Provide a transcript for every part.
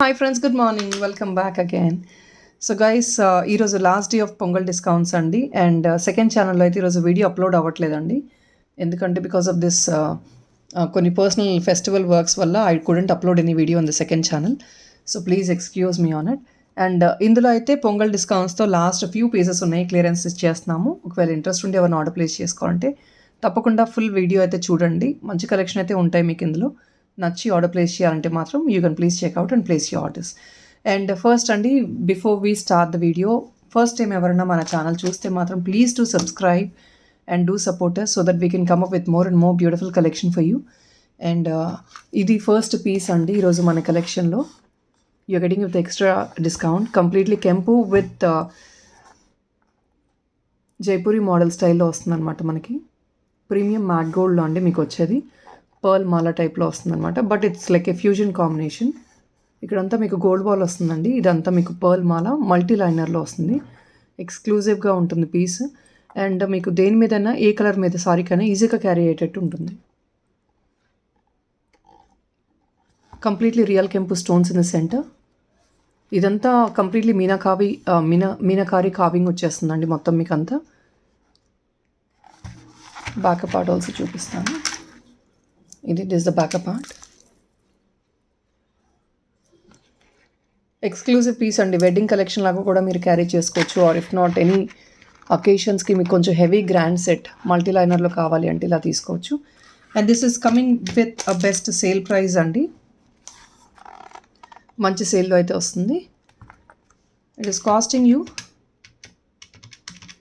Hi friends, good morning. Welcome back again. So guys, ఈరోజు last day of Pongal discounts అండి. And second ఛానల్లో అయితే ఈరోజు వీడియో అప్లోడ్ అవ్వట్లేదండి. ఎందుకంటే బికాస్ ఆఫ్ దిస్ కొన్ని పర్సనల్ ఫెస్టివల్ వర్క్స్ వల్ల I couldn't upload any video on the second channel. So please excuse me on it. And ఇందులో అయితే పొంగల్ డిస్కౌంట్స్తో లాస్ట్ ఫ్యూ పీసెస్ ఉన్నాయి, క్లియరెన్స్ చేస్తున్నాము. ఒకవేళ ఇంట్రెస్ట్ ఉండి ఎవరిని ఆర్డర్ ప్లేస్ చేసుకోవాలంటే తప్పకుండా ఫుల్ వీడియో అయితే చూడండి. మంచి కలెక్షన్ అయితే ఉంటాయి మీకు ఇందులో. నచ్చి ఆర్డర్ ప్లేస్ చేయాలంటే మాత్రం you can please checkout and place your orders. And first అండి, before we start the video, first time ఎవరైనా మన ఛానల్ చూస్తే మాత్రం please to subscribe and do support us so that we can come up with more and more beautiful collection for you. And ఇది first piece అండి ఈరోజు మన కలెక్షన్లో. You're getting with extra discount, completely kempu with Jaipuri model స్టైల్లో వస్తుంది అనమాట. మనకి premium matte గోల్డ్లో అండి మీకు వచ్చేది. పర్ల్ మాల టైప్లో వస్తుందన్నమాట. But it's like A fusion combination. ఇక్కడంతా మీకు గోల్డ్ బాల్ వస్తుందండి. ఇదంతా మీకు పర్ల్ మాల మల్టీ లైనర్లో వస్తుంది. ఎక్స్క్లూజివ్గా ఉంటుంది పీస్. అండ్ మీకు దేని మీదైనా ఏ కలర్ మీద సారీకైనా ఈజీగా క్యారీ అయ్యేటట్టు ఉంటుంది. Completely real kempu stones in the centre. ఇదంతా కంప్లీట్లీ మీనాకారి కావింగ్ వచ్చేస్తుందండి మొత్తం మీకు అంతా. బ్యాకప్ పార్ట్ ఆల్సో చూపిస్తాను. This is the backup part. Exclusive piece అండి. వెడ్డింగ్ కలెక్షన్ లాగా కూడా మీరు క్యారీ చేసుకోవచ్చు. ఆర్ ఇఫ్ నాట్ ఎనీ అకేషన్స్కి మీకు కొంచెం హెవీ గ్రాండ్ సెట్ మల్టీ లైనర్లో కావాలి అంటే ఇలా తీసుకోవచ్చు. And this is coming with a best sale price అండి. మంచి సేల్లో అయితే వస్తుంది. It is costing you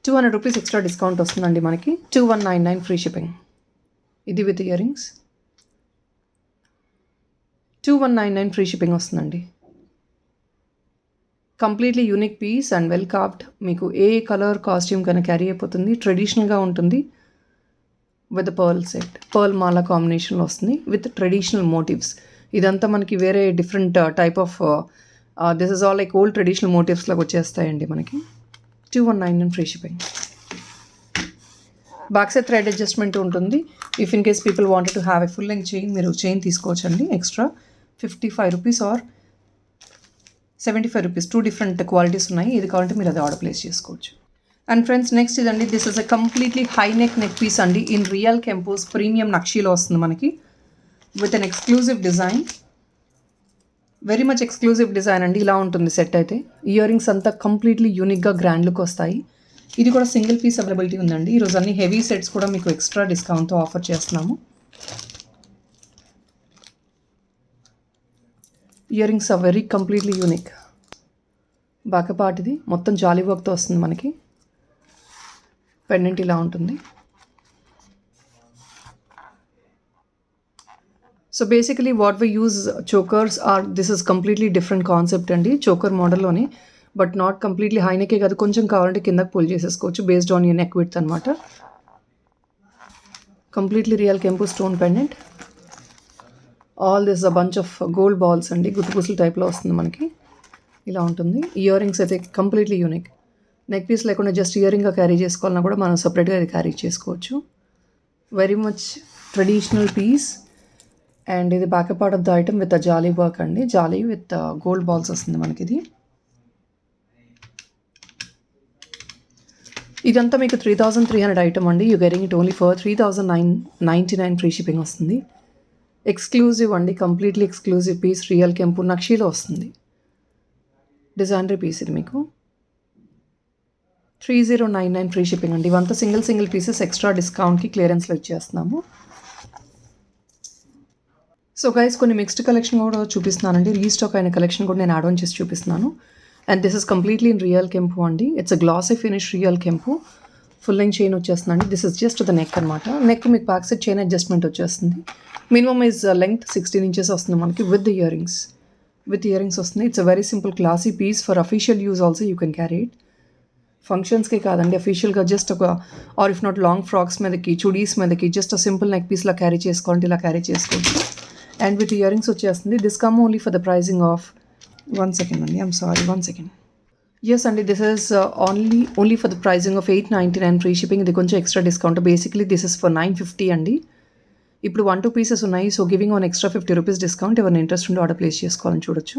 200 rupees extra discount వస్తుందండి మనకి. 2199 ఫ్రీ షిప్పింగ్. ఇది with year rings 2199 free shipping వస్తుందండి. Completely unique piece and well carved. మీకు ఏ కలర్ కాస్ట్యూమ్ కన్నా క్యారీ అయిపోతుంది. ట్రెడిషనల్గా ఉంటుంది. విత్ పర్ల్ సెట్, పర్ల్ మాల కాంబినేషన్లో వస్తుంది విత్ ట్రెడిషనల్ మోటివ్స్. ఇదంతా మనకి వేరే different type of this is all like old traditional motifs లాగా వచ్చేస్తాయండి మనకి. 2199 free shipping. Back side thread adjustment ఉంటుంది. If in case people wanted to have a full length chain, మీరు చైన్ తీసుకోవచ్చండి extra. 55 rupees or 75 rupees, 2 different qualities ఉన్నాయి. ఇది కావాలంటే మీరు అది ఆర్డర్ ప్లేస్ చేసుకోవచ్చు. అండ్ ఫ్రెండ్స్, నెక్స్ట్ ఇదండి. This is a completely high neck piece అండి. ఇన్ రియల్ కెంపోస్ ప్రీమియం నక్షీలో వస్తుంది మనకి with an exclusive design. Very much exclusive design అండి. ఇలా ఉంటుంది సెట్ అయితే. ఇయర్ రింగ్స్ అంతా కంప్లీట్లీ యూనిక్గా గ్రాండ్ లుక్ వస్తాయి. ఇది కూడా సింగిల్ పీస్ అవైలబిలిటీ ఉందండి. ఈరోజు అన్ని హెవీ సెట్స్ కూడా మీకు ఎక్స్ట్రా డిస్కౌంట్తో ఆఫర్ చేస్తున్నాము. Ear rings are very completely unique. Backup part ఇది మొత్తం జాలీ వర్క్తో వస్తుంది మనకి. పెండెంట్ ఇలా ఉంటుంది. So basically what we use chokers are this is completely different concept అండి. చోకర్ మోడల్లోనే, బట్ నాట్ కంప్లీట్లీ హై నెకే కాదు, కొంచెం కావాలంటే కిందకి పుల్ చేసేసుకోవచ్చు based on your neck width అనమాట. Completely real kempu stone pendant. All this a bunch of gold balls అండి. గుట్టుపూసల టైప్లో వస్తుంది మనకి. ఇలా ఉంటుంది. ఇయర్ రింగ్స్ అయితే కంప్లీట్లీ యూనిక్. నెక్ పీస్ లేకుండా జస్ట్ ఇయర్ రింగ్గా క్యారీ చేసుకోవాలన్నా కూడా మనం సపరేట్గా ఇది క్యారీ చేసుకోవచ్చు. Very much traditional piece. And ఇది backup part of the item with a jali work అండి. జాలీ విత్ గోల్డ్ బాల్స్ వస్తుంది మనకి ఇది. ఇదంతా మీకు 3300 ఐటమ్ అండి. You getting it only for 3999 free shipping వస్తుంది. ఎక్స్క్లూజివ్ అండి. Completely exclusive piece. Real kempu నక్షీలో వస్తుంది. డిజైనరీ పీస్ ఇది మీకు 3099 ఫ్రీ షిప్పింగ్ అండి. ఇవంతా సింగిల్ పీసెస్ ఎక్స్ట్రా డిస్కౌంట్కి క్లియరెన్స్లో ఇచ్చేస్తున్నాము. సో గైస్, కొన్ని మిక్స్డ్ కలెక్షన్ కూడా చూపిస్తున్నానండి. రీస్టాక్ అయిన కలెక్షన్ కూడా నేను యాడ్ ఆన్ చేసి చూపిస్తున్నాను. And this is completely in real kempu అండి. It's a glassy finish real kempu. Full length chain వచ్చేస్తుందండి. This is just the neck అనమాట. నెక్ మీకు బ్యాక్ సైడ్ చైన్ అడ్జస్ట్మెంట్ వచ్చేస్తుంది. మినిమమ్ ఈజ్ లెంగ్త్ 16 ఇంచెస్ వస్తుంది మనకి విత్ ఇయర్ రింగ్స్. వస్తుంది. It's a very simple classy piece. For official use also you can carry it. ఫంక్షన్స్కి కాదండి, అఫీషియల్గా just ఒక or if not long frocks మీదకి, చుడీస్ మీదకి జస్ట్ అ సింపుల్ నెక్ పీస్లా క్యారీ చేసుకోవాలంటే ఇలా క్యారీ చేసుకోవచ్చు. అండ్ విత్ ఇయర్ రింగ్స్ వచ్చేస్తుంది. This come only for the pricing of 1 second అండి. I'm sorry, 1 second. ఎస్ అండి, this is only for the pricing of 899 free shipping. ఇది కొంచెం extra discount. Basically this is for 950 అండి. ఇప్పుడు 1-2 pieces ఉన్నాయి. So giving on extra 50 rupees discount. ఎవరైనా interest ఉండి order place చేసుకోవాలని చూడొచ్చు.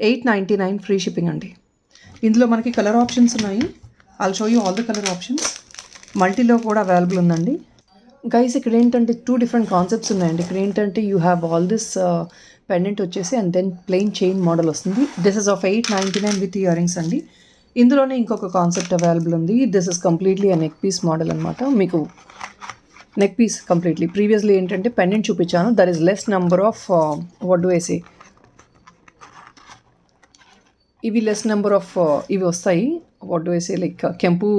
$899 ఫ్రీ షిప్పింగ్ అండి. ఇందులో మనకి కలర్ ఆప్షన్స్ ఉన్నాయి. I'll show you all the colour options. మల్టీలో కూడా అవైలబుల్ ఉందండి. గైస్ ఇక్కడ ఏంటంటే 2 డిఫరెంట్ కాన్సెప్ట్స్ ఉన్నాయండి. ఇక్కడ ఏంటంటే you have all this pendant వచ్చేసి and then plain chain model వస్తుంది. This is of $899 with year rings అండి. ఇందులోనే ఇంకొక కాన్సెప్ట్ అవైలబుల్ ఉంది. This is completely a neck piece model అనమాట. మీకు నెక్ పీస్ కంప్లీట్లీ ప్రీవియస్లీ ఏంటంటే పెండెంట్ చూపించాను. There is less number of what do I say, ఇవి లెస్ నెంబర్ ఆఫ్ ఇవి వస్తాయి. What do I say like kempu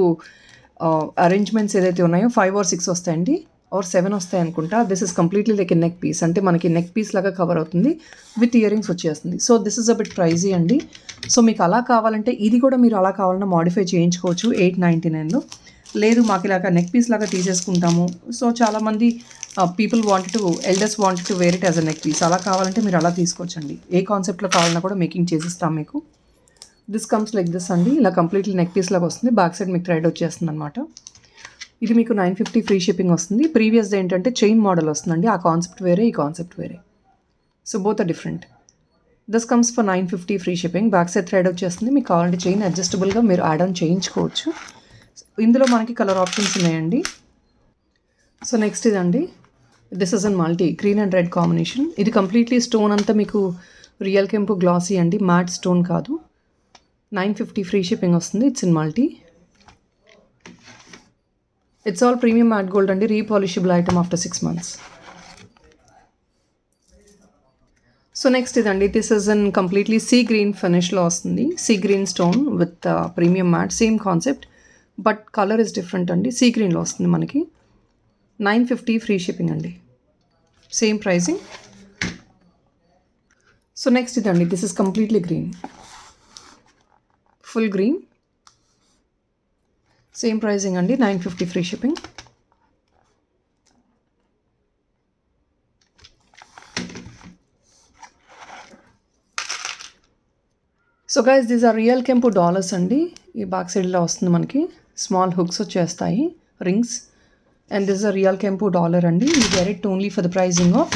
arrangements ఏదైతే ఉన్నాయో 5 or 6 వస్తాయండి, ఆర్ 7 వస్తాయి అనుకుంటా. This is completely like a neck piece, అంటే మనకి నెక్ పీస్ లాగా కవర్ అవుతుంది విత్ ఇయర్ రింగ్స్ వచ్చేస్తుంది. So this is a bit pricey అండి. సో మీకు అలా కావాలంటే ఇది కూడా మీరు అలా కావాలన్నా మాడిఫై చేయించుకోవచ్చు $899లో. లేదు మాకు ఇలాగా నెక్ పీస్ లాగా తీసేసుకుంటాము, సో చాలామంది people wanted to elders wanted to wear it as a neck piece, అలా కావాలంటే మీరు అలా తీసుకోవచ్చండి. ఏ కాన్సెప్ట్లో కావాలన్నా కూడా మేకింగ్ చేసిస్తాం మీకు. దిస్ కమ్స్ లైక్ దిస్ అండి. ఇలా కంప్లీట్లీ నెక్ పీస్ లాగా వస్తుంది. బ్యాక్ సైడ్ మీకు థ్రెడ్ వచ్చేస్తుంది అనమాట. ఇది మీకు $950 ఫ్రీ షిప్పింగ్ వస్తుంది. ప్రీవియస్ది ఏంటంటే చైన్ మోడల్ వస్తుందండి. ఆ కాన్సెప్ట్ వేరే, ఈ కాన్సెప్ట్ వేరే. So both are different. This comes for $950 free shipping. Back side thread వచ్చేస్తుంది. మీకు కావాలంటే చైన్ అడ్జస్టబుల్గా మీరు యాడ్ ఆన్ చేయించుకోవచ్చు. ఇందులో మనకి కలర్ ఆప్షన్స్ ఉన్నాయండి. సో నెక్స్ట్ ఇదండి. This is an multi green and red combination. ఇది కంప్లీట్లీ స్టోన్ అంతా మీకు రియల్ కెంపు గ్లాసీ అండి, మ్యాట్ స్టోన్ కాదు. $950 ఫ్రీ షిప్పింగ్ వస్తుంది. It's in multi. It's all premium matte gold అండి, repolishable item after 6 months. So next ఇదండి. This is an completely sea green ఫినిష్లో వస్తుంది. Sea green stone with premium matte, same concept but colour is different అండి. Sea గ్రీన్లో వస్తుంది మనకి. $950 free shipping అండి, same pricing. So next ఇదండి. This is completely green, full green, same pricing అండి. $950 free shipping. So guys these are real kempu dollars అండి. ఈ back సైడ్లో వస్తుంది మనకి. స్మాల్ హుక్స్ వచ్చేస్తాయి, rings. And this are real kempu dollar అండి. You get it only for the pricing off,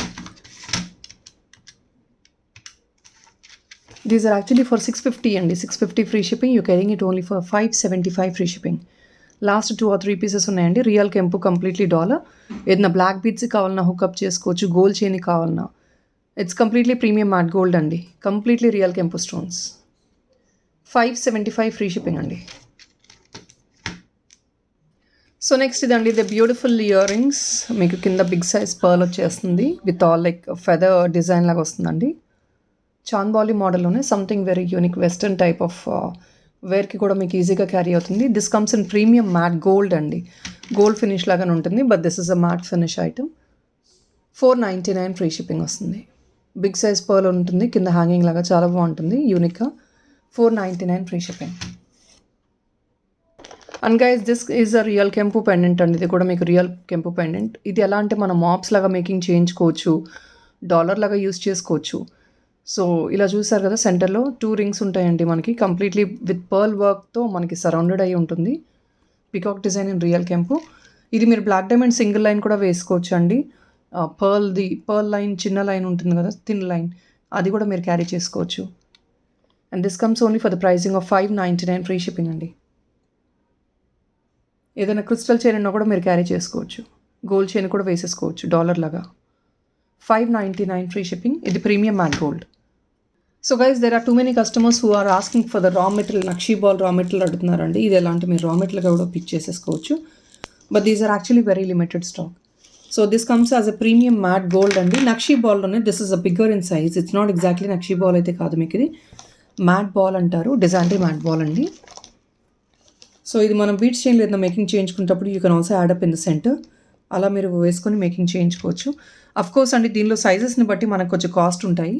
these are actually for $650 అండి. $650 free shipping. You carrying it only for $575 free shipping. Last 2 or 3 pieces ఉన్నాయండి. Real kempu completely dollar. ఏదైనా black beads కావాలన్నా hook up చేసుకోవచ్చు, gold chain కావాలన్నా. It's completely premium matte gold అండి, completely real kempu stones. $575 free shipping అండి. So next ఇదండి. The beautiful ear rings. మీకు కింద బిగ్ సైజ్ పర్ల్ వచ్చేస్తుంది with all like feather design లాగా వస్తుందండి. చాంద్బాలి మోడల్లోనే something very unique western type of వేర్కి కూడా మీకు ఈజీగా క్యారీ అవుతుంది. This comes in premium matte gold అండి, గోల్డ్ ఫినిష్ లాగానే ఉంటుంది but this is a matte finish item. $499 free shipping వస్తుంది. బిగ్ సైజ్ పర్ల్ ఉంటుంది కింద హ్యాంగింగ్ లాగా, చాలా బాగుంటుంది యూనిక్గా. $499 free shipping. And guys this is a real కెంపు పెండెంట్ అండి. ఇది కూడా మీకు రియల్ కెంపు పెండెంట్. ఇది ఎలా అంటే మనం మాప్స్ లాగా మేకింగ్ చేయించుకోవచ్చు, డాలర్ లాగా యూస్ చేసుకోవచ్చు. సో ఇలా చూసారు కదా, సెంటర్లో 2 రింగ్స్ ఉంటాయండి మనకి. కంప్లీట్లీ విత్ పర్ల్ వర్క్తో మనకి సరౌండెడ్ అయి ఉంటుంది. పికాక్ డిజైన్ ఇన్ రియల్ కెంపు. ఇది మీరు బ్లాక్ డైమండ్ సింగిల్ లైన్ కూడా వేసుకోవచ్చు అండి. పర్ల్ లైన్ చిన్న లైన్ ఉంటుంది కదా, థిన్ లైన్, అది కూడా మీరు క్యారీ చేసుకోవచ్చు. And this comes only for the pricing off $599 free shipping అండి. ఏదైనా క్రిస్టల్ చైన్ ఉన్నా కూడా మీరు క్యారీ చేసుకోవచ్చు, గోల్డ్ చైన్ కూడా వేసేసుకోవచ్చు డాలర్ లాగా. $599 ఫ్రీ షిప్పింగ్. ఇది premium matte gold. So guys there are too many customers who are asking for the raw material. Nakshi ball raw material అడుగుతున్నారండి. ఇది ఎలా అంటే మీరు రా మెటీరియల్గా కూడా పిక్ చేసేసుకోవచ్చు but these are actually very limited stock. So this comes as a premium matte gold అండి. నక్షీ బాల్లోనే this is a bigger in size. It's not exactly nakshi ball అయితే కాదు, మీకు ఇది మ్యాట్ బాల్ అంటారు, డిజైనరీ మ్యాట్ బాల్ అండి. సో ఇది మనం బీట్స్ చైన్ లేదా మేకింగ్ చేయించుకునేటప్పుడు you can also add up in the centre. అలా మీరు వేసుకొని మేకింగ్ చేయించుకోవచ్చు. అఫ్ కోర్స్ అండి దీనిలో సైజెస్ని బట్టి మనకు కొంచెం కాస్ట్ ఉంటాయి.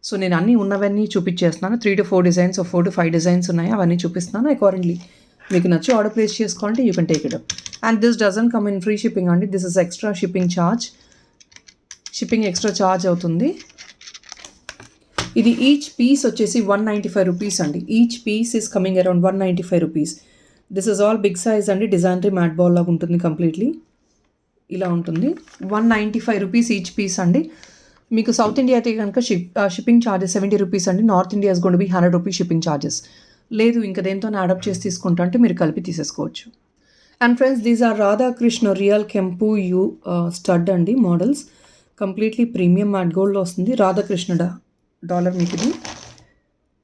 సో నేను అన్నీ ఉన్నవన్నీ చూపించేస్తున్నాను. 3 to 4 డిజైన్స్, 4 to 5 డిజైన్స్ ఉన్నాయి, అవన్నీ చూపిస్తున్నాను. అకార్డింగ్లీ మీకు నచ్చి ఆర్డర్ ప్లేస్ చేసుకోవాలంటే you can take it up. And this dozen come in free shipping అండి. This is extra shipping charge. Shipping extra charge అవుతుంది. ఇది ఈచ్ పీస్ వచ్చేసి ₹195 అండి. Each piece is coming around ₹195. This is all big size అండి. Designery matte ball లాగా ఉంటుంది completely. ఇలా ఉంటుంది. ₹195 ఈచ్ పీస్ అండి. మీకు సౌత్ ఇండియా అయితే కనుక షిప్పింగ్ ఛార్జెస్ 70 రూపీస్ అండి. North India is gonna be 100 rupees shipping charges. లేదు ఇంకా దేనితోనే అడాప్ట్ చేసి తీసుకుంటా అంటే మీరు కలిపి తీసేసుకోవచ్చు. And friends these are Radhakrishna real kempu U stud అండి మోడల్స్. కంప్లీట్లీ ప్రీమియం మ్యాట్ గోల్డ్లో వస్తుంది. రాధాకృష్ణ డాలర్ మీకు ఇది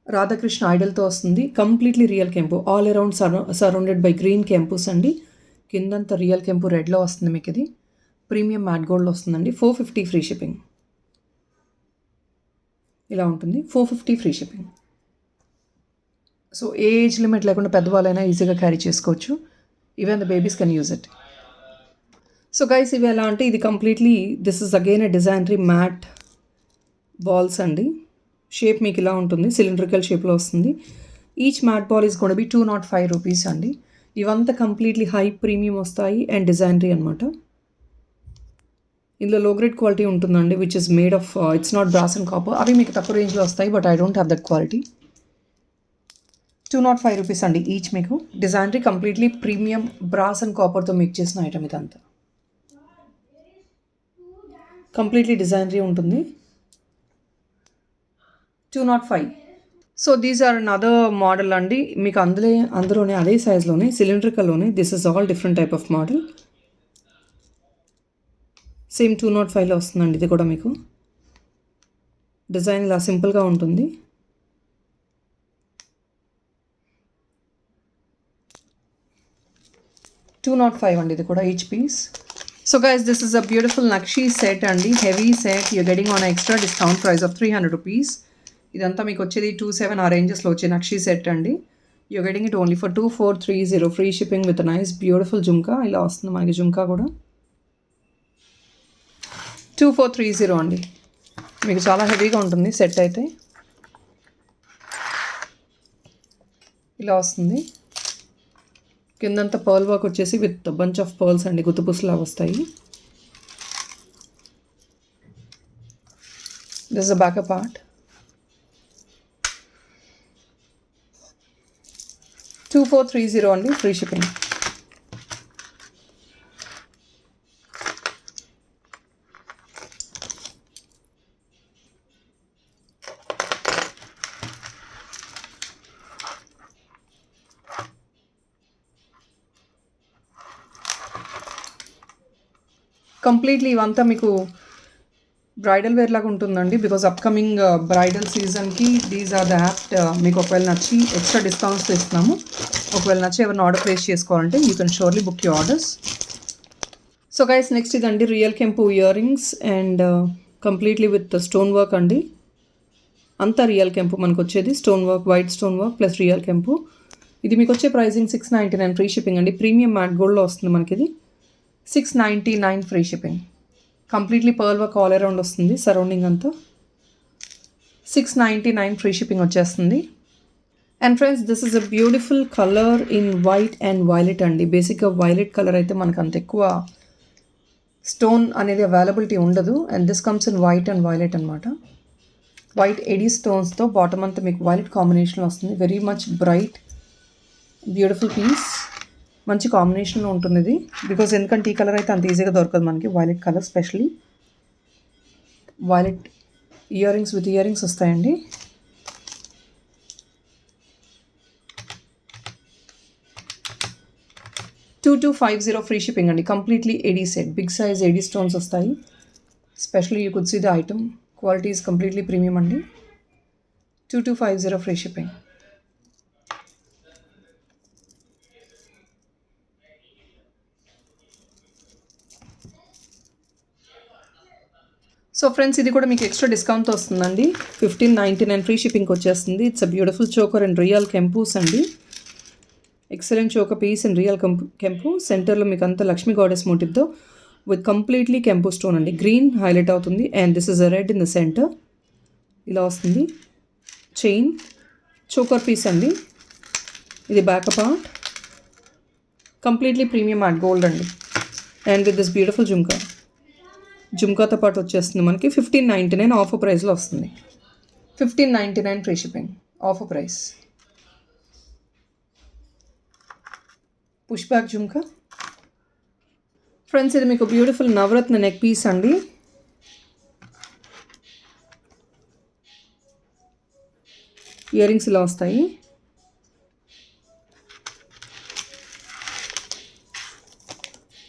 రాధాకృష్ణ ఐడల్తో వస్తుంది. Completely real kempu all around surrounded by green కెంపుస్ అండి. కిందంతా రియల్ కెంపు రెడ్లో వస్తుంది మీకు ఇది. ప్రీమియం మ్యాట్ గోల్డ్లో వస్తుందండి. 450 ఫ్రీ షిప్పింగ్. ఇలా ఉంటుంది. 450 free shipping. So a age limit లేకుండా పెద్దవాళ్ళైనా ఈజీగా క్యారీ చేసుకోవచ్చు. Even the babies can use it. So guys ఇవి ఎలా అంటే ఇది completely this is again a designery matte balls అండి. షేప్ మీకు ఇలా ఉంటుంది. సిలిండ్రికల్ షేప్లో వస్తుంది. Each matte ball is gonna be 205 rupees అండి. ఇవంతా కంప్లీట్లీ హై ప్రీమియం వస్తాయి అండ్ డిజైనరీ అనమాట. ఇందులో లో గ్రేడ్ క్వాలిటీ ఉంటుందండి which is made of it's not brass and copper. అవి మీకు తక్కువ రేంజ్లో వస్తాయి but I don't have that quality. 205 rupees అండి ఈచ్. మీకు designery completely premium brass and కాపర్తో మేక్ చేసిన ఐటమ్ ఇదంతా. కంప్లీట్లీ డిజైనరీ ఉంటుంది. 205. So these are another model అండి. మీకు అందులోనే అదే సైజ్లోనే సిలిండ్రికల్లోనే this is all different type of model. Same 205లో వస్తుందండి ఇది కూడా మీకు. డిజైన్ ఇలా సింపుల్గా ఉంటుంది. $205 అండి ఇది కూడా each piece. So guys this is a beautiful nakshi set అండి. Heavy set your getting on extra discount price of 300 rupees. ఇదంతా మీకు వచ్చేది 27 ఆ రేంజెస్లో వచ్చే నక్షీ సెట్ అండి. Your getting it only for 2430 free shipping with nice beautiful jhumka. ఇలా వస్తుంది మనకి జుమ్కా కూడా. 2430 అండి. మీకు చాలా హెవీగా ఉంటుంది సెట్ అయితే. ఇలా వస్తుంది. కిందంతా పర్ల్ వర్క్ వచ్చేసి విత్ బంచ్ ఆఫ్ పర్ల్స్ అండి. గుత్తుపుసలా వస్తాయి. This is a backup part. 2430 అండి ఫ్రీ షిప్పింగ్. కంప్లీట్లీ ఇవంతా మీకు బ్రైడల్ వేర్ లాగా ఉంటుందండి. బికాజ్ అప్కమింగ్ బ్రైడల్ సీజన్కి దీస్ ఆర్ ద యాప్ట్. మీకు ఒకవేళ నచ్చి ఎక్స్ట్రా డిస్కౌంట్స్ ఇస్తున్నాము. ఒకవేళ నచ్చి ఎవరైనా ఆర్డర్ ప్లేస్ చేసుకోవాలంటే you can surely book you orders. So guys next ఇదండి రియల్ కెంపు ear rings and completely with stone work అండి. అంతా రియల్ కెంపు మనకు వచ్చేది. Stone work, white stone work plus real కెంపు. ఇది మీకు వచ్చే ప్రైసింగ్ 699 ఫ్రీ షిప్పింగ్ అండి. ప్రీమియం మ్యాట్ గోల్డ్లో వస్తుంది మనకి ఇది. 699 free shipping. Completely pearl work all around వస్తుంది. సరౌండింగ్ అంతా 699 ఫ్రీ షిప్పింగ్ వచ్చేస్తుంది. And friends this is a beautiful colour in white and violet అండి. బేసిక్గా వైలెట్ కలర్ అయితే మనకు అంత ఎక్కువ స్టోన్ అనేది అవైలబిలిటీ ఉండదు. And this comes in white and violet అనమాట. వైట్ ఎడీ స్టోన్స్తో బాటమ్ అంతా మీకు వైలెట్ కాంబినేషన్లో వస్తుంది. Very much bright beautiful piece. మంచి కాంబినేషన్లో ఉంటుంది ఇది. బికాజ్ ఎందుకంటే ఈ కలర్ అయితే అంత ఈజీగా దొరకదు మనకి. Violet colour specially violet ear rings with year rings వస్తాయండి. $2250 ఫ్రీ షిప్పింగ్ అండి. Completely AD set. Big size AD stones వస్తాయి. Specially you could see the item quality is completely premium అండి. 2250 ఫ్రీ షిప్పింగ్. సో ఫ్రెండ్స్ ఇది కూడా మీకు extra డిస్కౌంట్తో వస్తుందండి. 1599 free షిప్పింగ్కి వచ్చేస్తుంది. It's a beautiful choker and real కెంపూస్ అండి. Excellent choker piece and real kempu. సెంటర్లో మీకు అంతా లక్ష్మీ గాడెస్ మోటివ్తో విత్ కంప్లీట్లీ కెంపు స్టోన్ అండి. గ్రీన్ హైలైట్ అవుతుంది and this is a red in the centre. ఇలా వస్తుంది. చైన్ చోకర్ పీస్ అండి. ఇది backup part. Completely premium matte gold అండి. And with this beautiful jhumka. జుమ్కాతో పాటు వచ్చేస్తుంది మనకి 1599 ఆఫర్ ప్రైస్లో వస్తుంది. 1599 free shipping offer price. Push back jhumka. Friends ఇది మీకు బ్యూటిఫుల్ నవరత్న నెక్ పీస్ అండి. ఇయర్ రింగ్స్ ఇలా వస్తాయి.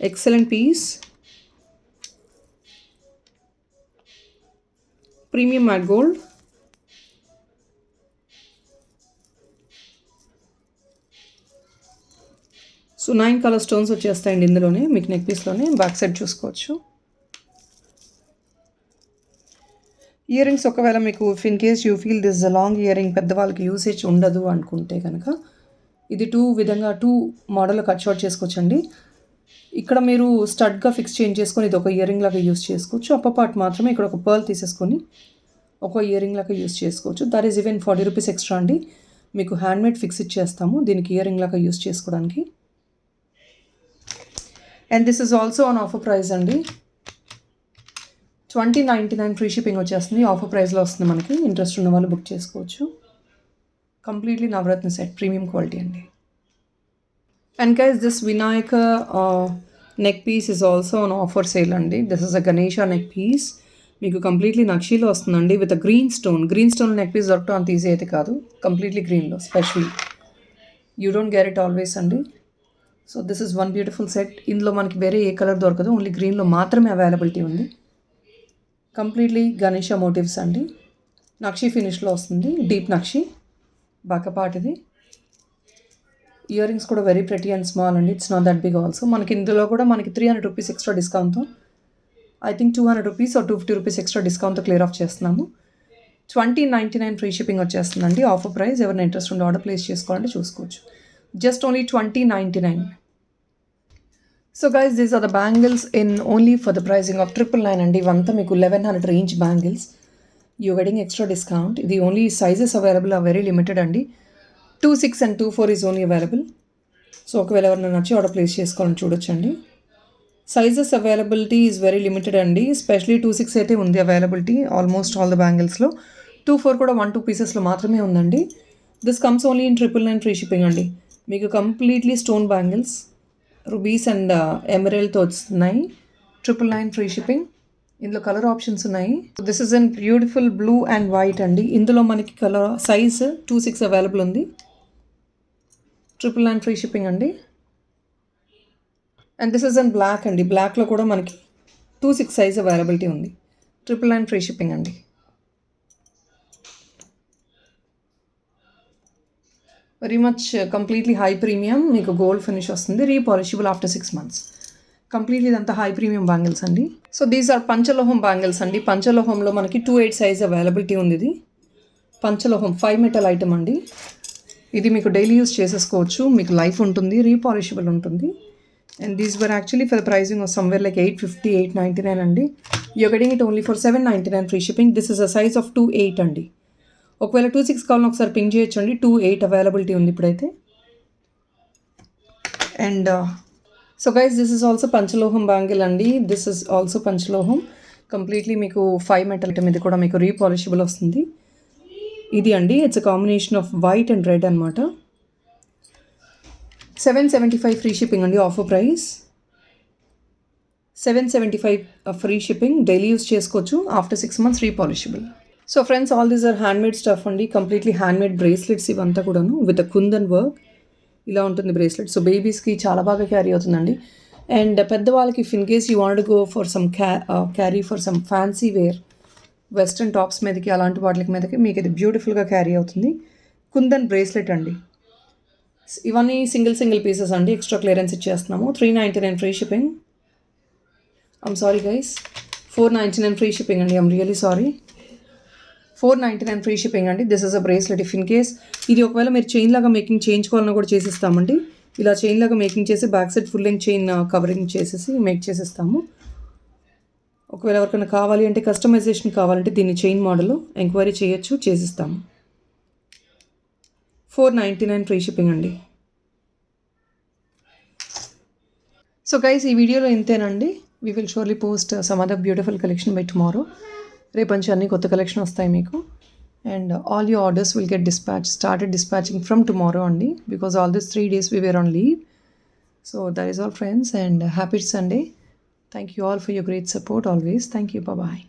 Excellent piece. Premium matte gold. So 9 colour stones వచ్చేస్తాయండి ఇందులోనే. మీకు నెక్ పీస్లోనే బ్యాక్ సైడ్ చూసుకోవచ్చు. ఇయర్ రింగ్స్ ఒకవేళ మీకు in case you feel this long ear ring పెద్దవాళ్ళకి యూసేజ్ ఉండదు అనుకుంటే కనుక ఇది 2 మోడల్లో కట్ షార్ట్ చేసుకోవచ్చండి. ఇక్కడ మీరు స్టడ్గా ఫిక్స్ చేంజ్ చేసుకొని ఇది ఒక ఇయర్ రింగ్ లాగా యూస్ చేసుకోవచ్చు. అప్పర్ పార్ట్ మాత్రమే ఇక్కడ ఒక పర్ల్ తీసేసుకొని ఒక ఇయర్ రింగ్ లాగా యూస్ చేసుకోవచ్చు. That is even 40 rupees extra అండి. మీకు హ్యాండ్మేడ్ ఫిక్స్ ఇచ్చేస్తాము దీనికి ఇయర్ రింగ్ లాగా యూస్ చేసుకోవడానికి. And this is also on offer price అండి. 2099 ఫ్రీ షిప్పింగ్ వచ్చేస్తుంది. ఆఫర్ ప్రైస్లో వస్తుంది మనకి. ఇంట్రెస్ట్ ఉన్న వాళ్ళు బుక్ చేసుకోవచ్చు. Completely Navaratna set, premium quality అండి. And guys this Vinayaka neck piece is also on offer sale అండి. This is a Ganesha neck piece. మీకు కంప్లీట్లీ నక్షీలో వస్తుందండి with green stone neck piece దొరకటం అంత ఈజీ అయితే కాదు. కంప్లీట్లీ గ్రీన్లో specially you don't get it always అండి. So this is one beautiful set. ఇందులో మనకి వేరే ఏ కలర్ దొరకదు, ఓన్లీ గ్రీన్లో మాత్రమే అవైలబిలిటీ ఉంది. కంప్లీట్లీ గణేష మోటివ్స్ అండి. నక్షి ఫినిష్లో వస్తుంది, డీప్ నక్షి. బాకపాటిది. ఇయర్ రింగ్స్ కూడా వెరీ ప్రెటీ అండ్ స్మాల్ అండి. It's not that big also. మనకి ఇందులో కూడా మనకి 300 రూపీస్ ఎక్స్ట్రా డిస్కౌంట్తో, I think 200 rupees or 250 rupees extra డిస్కౌంట్తో క్లియర్ ఆఫ్ చేస్తున్నాము. 2099 ఫ్రీ షిప్పింగ్ వచ్చేస్తుందండి. Offer price. ఎవరైనా ఇంట్రెస్ట్ ఉండి ఆర్డర్ ప్లేస్ చేసుకోవాలంటే చూసుకోవచ్చు. Just only 2099. So guys these are the bangles in only for the pricing of 999 అండి. ఇవంతా మీకు 1100 range bangles. You getting extra discount. ఇది only sizes available are very limited అండి. 26 and 24 is only available. So ఒకవేళ ఎవరైనా నచ్చి order place చేసుకోవాలని చూడొచ్చండి. Sizes availability is very limited అండి. స్పెషలీ 26 అయితే ఉంది అవైలబిలిటీ ఆల్మోస్ట్ ఆల్ ద బ్యాంగిల్స్లో. 24 కూడా 1-2 పీసెస్లో మాత్రమే ఉందండి. This comes only in 999 free shipping అండి. మీకు completely stone bangles rubies and ఎమరల్డ్తో వస్తున్నాయి. 999 ఫ్రీ షిప్పింగ్. ఇందులో కలర్ ఆప్షన్స్ ఉన్నాయి. This is an beautiful blue and white అండి. ఇందులో మనకి కలర్ సైజ్ 26 అవైలబుల్ ఉంది. 999 ఫ్రీ షిప్పింగ్ అండి. And this is an black అండి. బ్లాక్లో కూడా మనకి 26 సైజ్ అవైలబిలిటీ ఉంది. 999 ఫ్రీ షిప్పింగ్ అండి. Very much completely high premium. మీకు గోల్డ్ ఫినిష్ వస్తుంది. Repolishable after 6 months. కంప్లీట్లీ ఇదంతా హై ప్రీమియం బ్యాంగిల్స్ అండి. So these are panchaloham bangles అండి. పంచలోహంలో మనకి 28 సైజ్ అవైలబిలిటీ ఉంది. ఇది పంచలోహం 5 metal ఐటమ్ అండి. ఇది మీకు డైలీ యూస్ చేసేసుకోవచ్చు. మీకు లైఫ్ ఉంటుంది, రీపాలిషబుల్ ఉంటుంది. And these were actually for the pricing off somewhere like 850, 899 అండి. Your getting it only for 799 free shipping. This is a size of 28 అండి. ఒకవేళ 26 కావాలని ఒకసారి పింక్ చేయొచ్చండి. 28 అవైలబిలిటీ ఉంది ఇప్పుడైతే. And so guys this is also పంచలోహం బ్యాంగిల్ అండి. దిస్ ఇస్ ఆల్సో పంచలోహం. కంప్లీట్లీ మీకు 5 metal ఐటమ్. ఇది కూడా మీకు రీపాలిషబుల్ వస్తుంది. ఇది అండి it's a combination of white and red అనమాట. 775 ఫ్రీ షిప్పింగ్ అండి. Offer price 775 free shipping. Daily use చేసుకోవచ్చు. After 6 months repolishable. So friends all these are handmade stuff అండి. కంప్లీట్లీ హ్యాండ్మేడ్ బ్రేస్లెట్స్ ఇవంతా కూడాను విత్ కుందన్ వర్క్. ఇలా ఉంటుంది బ్రేస్లెట్. సో బేబీస్కి చాలా బాగా క్యారీ అవుతుందండి. అండ్ పెద్దవాళ్ళకి if in case you want go for some carry for some fancy wear western tops మీదకి అలాంటి వాటి మీదకి మీకు ఇది బ్యూటిఫుల్గా క్యారీ అవుతుంది. కుందన్ బ్రేస్లెట్ అండి. ఇవన్నీ సింగిల్ పీసెస్ అండి. ఎక్స్ట్రా క్లియరెన్స్ ఇచ్చేస్తున్నాము. 399 free shipping. I'm sorry guys, 499 free shipping అండి. I'm really sorry. 499 free shipping అండి. This is a bracelet. If in case ఇది ఒకవేళ మీరు చైన్ లాగా మేకింగ్ చేయించుకోవాలన్నా కూడా చేసిస్తామండి. ఇలా చైన్ లాగా మేకింగ్ చేసి back side full length chain covering చేసేసి మేక్ చేసిస్తాము. ఒకవేళ ఎవరికైనా కావాలి అంటే కస్టమైజేషన్ కావాలంటే దీన్ని చైన్ మోడల్ ఎంక్వైరీ చేయొచ్చు, చేసిస్తాము. 499 ఫ్రీ షిప్పింగ్ అండి. సో గైస్ ఈ వీడియోలో ఇంతేనండి. We will surely post some other beautiful collection by tomorrow. రేపు నుంచి అన్ని కొత్త కలెక్షన్ వస్తాయి మీకు. And all your orders will get started dispatching from tomorrow అండి. Because all this 3 days we were on leave. So that is all friends, and happy Sunday. Thank you all for your great support always. Thank you. Bye-bye.